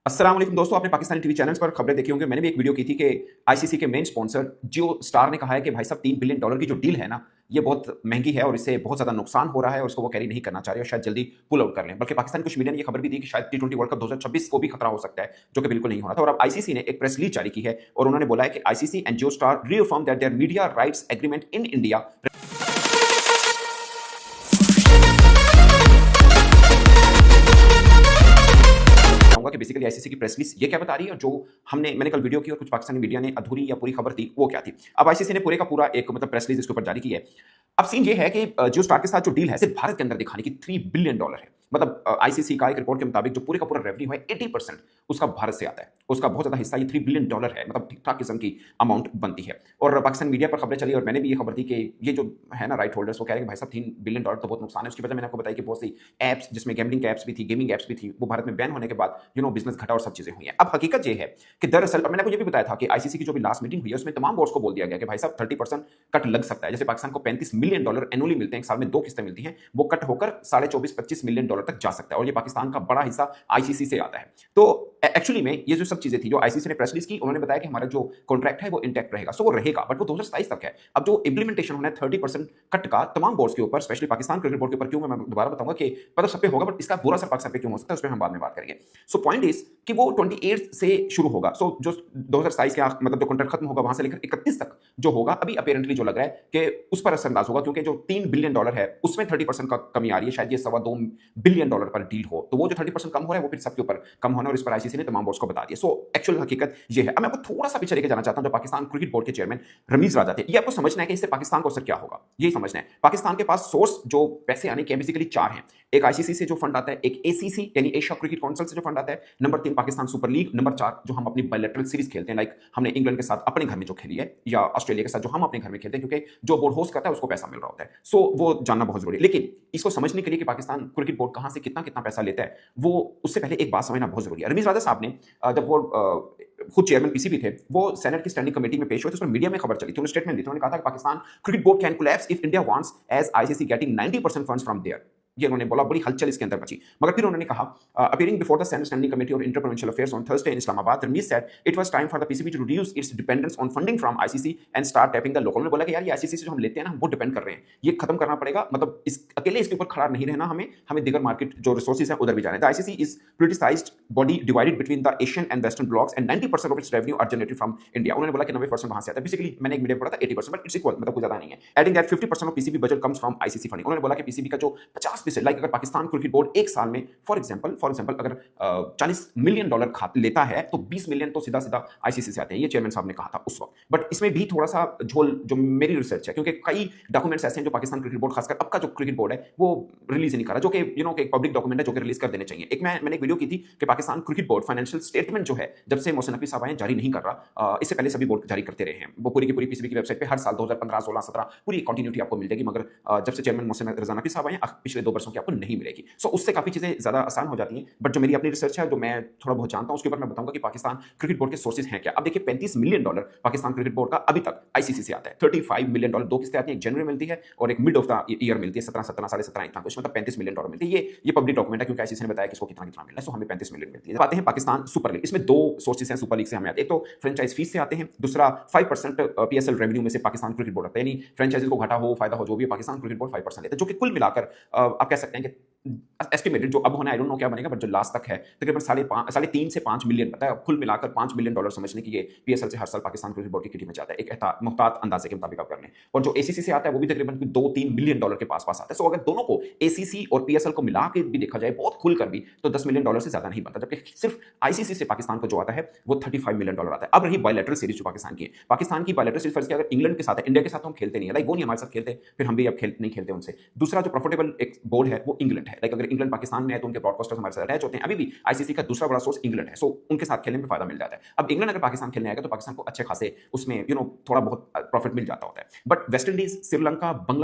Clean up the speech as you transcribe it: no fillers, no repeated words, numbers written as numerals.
अस्सलाम वालेकुम दोस्तों, आपने पाकिस्तानी टीवी चैनल्स पर खबरें देखी होंगी। मैंने भी एक वीडियो की थी कि आईसीसी के मेन स्पॉन्सर जियो स्टार ने कहा है कि भाई साहब $3 बिलियन की जो डील है ना, ये बहुत महंगी है और इससे बहुत ज़्यादा नुकसान हो रहा है और उसको वो कैरी नहीं करना चाह रहे और शायद जल्दी पुल आउट कर लें। बल्कि पाकिस्तान कुछ मीडिया ने ये खबर भी दी कि शायद टी20 वर्ल्ड कप 2026 को भी खतरा हो सकता है, जो कि बिल्कुल नहीं हो रहा था। और अब आईसीसी ने एक प्रेस रिलीज जारी की है और उन्होंने बोला है कि ICC and Jio star reaffirm that their media rights agreement in India कहूंगा कि बेसिकली आईसीसी की प्रेस रिलीज ये क्या बता रही है और जो मैंने कल वीडियो की और कुछ पाकिस्तानी मीडिया ने अधूरी या पूरी खबर थी वो क्या थी। अब आईसीसी ने पूरे का पूरा एक प्रेस रिलीज इसके ऊपर जारी की है। अब सीन ये है कि जियो स्टार के साथ जो डील है सिर्फ भारत के अंदर दिखाने की $3 बिलियन है। मतलब आईसीसी का एक रिपोर्ट के मुताबिक जो पूरे का पूरा रेवेन्यू है 80% उसका भारत से आता है। उसका बहुत ज्यादा हिस्सा ये $3 बिलियन है, मतलब ठीक ठाक किस्म की अमाउंट बनती है। और पाकिस्तान मीडिया पर खबरें चली और मैंने भी ये खबर दी कि ये जो है ना राइट होल्डर्स वो कह रहे हैं भाई साहब $3 बिलियन तो बहुत नुकसान है। उसकी वजह मैंने आपको बताई कि बहुत सी एप्स जिसमें गैम्बलिंग एप्स भी थी, गेमिंग एप्स भी थी, वो भारत में बैन होने के बाद बिजनेस घटा और सब चीजें हुई हैं। अब हकीकत ये है कि दरअसल मैंने आपको ये भी बताया था कि आईसीसी की जो भी लास्ट मीटिंग हुई है उसमें तमाम बोर्ड्स को बोल दिया गया कि भाई साहब 30% कट लग सकता है। जैसे पाकिस्तान को $35 मिलियन एनुअली मिलते हैं, एक साल में 2 किस्तें मिलती हैं, वो कट होकर 24.5-25 मिलियन तक जा सकता है और ये पाकिस्तान का बड़ा हिस्सा आईसीसी से आता है। तो एक्चुअली में ये जो सब चीजें थी जो आईसीसी ने प्रेस रिलीज की, उन्होंने बताया कि हमारा जो कॉन्ट्रैक्ट है वो इंटैक्ट रहेगा। सो वो रहेगा बट वो 2027 तक है। अब जो इंप्लीमेंटेशन होना है 30% कट का तमाम बोर्ड्स के ऊपर, स्पेशली पाकिस्तान क्रिकेट बोर्ड के ऊपर, क्यों मैं दोबारा बताऊंगा कि पता सब पे होगा बट इसका बुरा असर पाकिस्तान पे क्यों हो सकता है उस पर हम बाद में बात करेंगे। सो पॉइंट इज कि वो 28 से शुरू होगा। सो जो 2027 के मतलब जो कॉन्ट्रैक्ट खत्म होगा वहां से लेकर 31 तक जो होगा, अभी अपेरेंटली जो लग रहा है कि उस पर असरअंदाज होगा क्योंकि जो $3 बिलियन है उसमें 30% का कमी आ रही है। शायद ये $2.25 बिलियन पर डील हो, तो वो जो 30% कम हो रहा है वो फिर सबके ऊपर कम होना और इस पर आईसीसी ने तमाम बोर्ड्स को बता दिया। सो एक्चुअल हकीकत ये है। अब मैं आपको थोड़ा सा पीछे लेके जाना चाहता हूं। जो पाकिस्तान क्रिकेट बोर्ड के चेयरमैन रमीज राजा थे, ये आपको समझना है कि इससे पाकिस्तान को असर क्या होगा, यही समझना है। पाकिस्तान के पास सोर्स जो पैसे आने के बेसिकली 4 हैं। एक आईसीसी से जो फंड आता है, एक एसीसी यानी एशिया क्रिकेट काउंसिल से जो फंड आता है, number 3 Pakistan super league, number 4 जो हम अपनी बायलैटरल सीरीज खेलते हैं, लाइक हमने इंग्लैंड के साथ अपने घर में जो खेली है या ऑस्ट्रेलिया के साथ जो हम अपने घर में खेलते हैं, क्योंकि जो बोर्ड होस्ट करता है उसको पैसा मिल रहा होता है। सो वो जानना बहुत जरूरी है। लेकिन इसको समझने के लिए कि पाकिस्तान क्रिकेट बोर्ड कहां से कितना कितना पैसा लेता है, वो उससे पहले एक बात समझना बहुत जरूरी है। रमीज राजा साहब ने जब वो खुद चेयरमैन पीसीबी थे, वो सेनेट की स्टैंडिंग कमेटी में पेश हुए थे, उसमें मीडिया में खबर चली थी, उन्होंने स्टेटमेंट दी थी। उन्होंने कहा था कि Pakistan cricket board can collapse if India wants as ICC getting 90% funds from there. ये उन्होंने बोला, बड़ी हलचल इसके अंदर मची। मगर फिर उन्होंने कहा, appearing before the senate standing committee on interprovincial affairs on Thursday in Islamabad, Ramiz said it was time for the PCB to reduce its dependence on funding from ICC and start tapping the local. उन्होंने बोला कि यार ये ICC से जो हम लेते हैं ना, वो डिपेंड कर रहे हैं, ये खत्म करना पड़ेगा। मतलब इस अकेले इसके ऊपर खड़ा नहीं रहना, हमें दिगर मार्केट जो रिसोर्सेज है उधर भी जाना है। The ICC is politicized body divided between the Asian and Western blocks and 90% of its revenue are generated from India। उन्होंने बोला कि 90% वहां से आता है। बेसिकली मैंने एक मीडिया पढ़ा था 80%, बट इट्स इक्वल, मतलब कुछ ज्यादा नहीं है। Adding that 50% of PCB budget comes from ICC funding. उन्होंने बोला कि पीसीबी का जो 50%, लाइक अगर पाकिस्तान क्रिकेट बोर्ड एक साल में फॉर एग्जांपल अगर $40 मिलियन लेता है तो 20 मिलियन तो सीधा सीधा आईसीसी से आते हैं। ये चेयरमैन साहब ने कहा था उस वक्त। बट इसमें भी थोड़ा सा झोल जो मेरी रिसर्च है, क्योंकि कई डॉक्यूमेंट्स ऐसे हैं जो पाकिस्तान क्रिकेट बोर्ड, खासकर अब का जो क्रिकेट बोर्ड है, वो रिलीज नहीं कर रहा, जो कि एक पब्लिक डॉक्यूमेंट है जो कि रिलीज कर देने चाहिए। मैंने एक वीडियो की थी कि Pakistan cricket board financial statement जो है जब से मोहसिन नकवी साहब आए जारी नहीं कर रहा। इससे पहले सभी बोर्ड जारी करते रहे हैं। वो पूरी की पूरी पीसीबी की वेबसाइट पे हर साल 2015, 16, 17 पूरी कंटिन्यूटी आपको मिल जाएगी। मगर जब से चेयरमैन मोहसिन रजा नकवी साहब आए पिछले 2 वर्षों की आपको नहीं मिलेगी। सो उससे काफी चीजें ज्यादा आसान हो जाती हैं। बट जो मेरी अपनी रिसर्च है, जो मैं थोड़ा बहुत जानता हूं, उसके ऊपर मैं बताऊंगा कि पाकिस्तान क्रिकेट बोर्ड के सोर्सेज हैं क्या। अब देखिए $35 मिलियन पाकिस्तान क्रिकेट बोर्ड का अभी तक आईसीसी से आता है। $35 मिलियन 2 किस्तें आती हैं, एक जनवरी मिलती है और एक मिड ऑफ द ईयर मिलती है, 17 साढ़े 17 इतना कुछ, मतलब $35 मिलियन मिलती है। ये पब्लिक डॉक्यूमेंट है क्योंकि आईसीसी ने बताया कि इसको कितना कितना मिलना है। सो हमें 35 मिलियन मिलती है। आते हैं पाकिस्तान सुपर लीग, इसमें 2 सोर्सेज हैं सुपर लीग से हमें आते हैं। एक तो फ्रेंचाइज फीस से आते हैं, दूसरा 5% पीएसएल रेवेन्यू में से पाकिस्तान क्रिकेट बोर्ड आता है। यानी फ्रेंचाइजी को घाटा हो फायदा हो जो भी, पाकिस्तान क्रिकेट बोर्ड 5% लेता है, जो कि कुल मिलाकर आप कह सकते हैं कि एस्टिमेटेड जो अब होना है, आई डोंट नो क्या बनेगा, बट जो लास्ट तक है तकरीबन 3.5 से 5 मिलियन पता है, कुल मिलाकर $5 मिलियन समझने की ये पीएसएल से हर साल पाकिस्तान क्रिकेट बोर्ड की किटी में जाता है, एक मुहतात अंदाजे के मुताबिक आप कर लें। और जो एसीसी से आता है वो भी तकरीबन $2-3 मिलियन के पास आता है। सो अगर दोनों को एसीसी और पीएसएल को मिला के भी देखा जाए बहुत खुलकर भी, तो $10 मिलियन से ज्यादा नहीं बनता। जबकि सिर्फ आईसीसी से पाकिस्तान को जो आता है वो $35 मिलियन आता है। अब रही बायलैटरल सीरीज जो पाकिस्तान की है, पाकिस्तान की बायलैटरल सीरीज फर्ज किया अगर इंग्लैंड के साथ है, इंडिया के साथ तो हम खेलते नहीं है, लाइक वो नहीं हमारे साथ खेलते, फिर हम भी अब नहीं खेलते उनसे। दूसरा जो प्रॉफिटेबल एक बोर्ड है वो इंग्लैंड है, लाइक अगर इंग्लैंड पाकिस्तान में है तो उनके ब्रॉडकास्टर्स हमारे साथ अटैच होते हैं। अभी भी आईसीसी का दूसरा बड़ा सोर्स इंग्लैंड है, सो उनके साथ खेलने में फायदा मिल जाता है। अब इंग्लैंड अगर पाकिस्तान खेलने आएगा तो पाकिस्तान को अच्छे खासे उसमें थोड़ा बहुत प्रॉफिट मिल जाता होता है। But West Indies, Sri Lanka, Bangladesh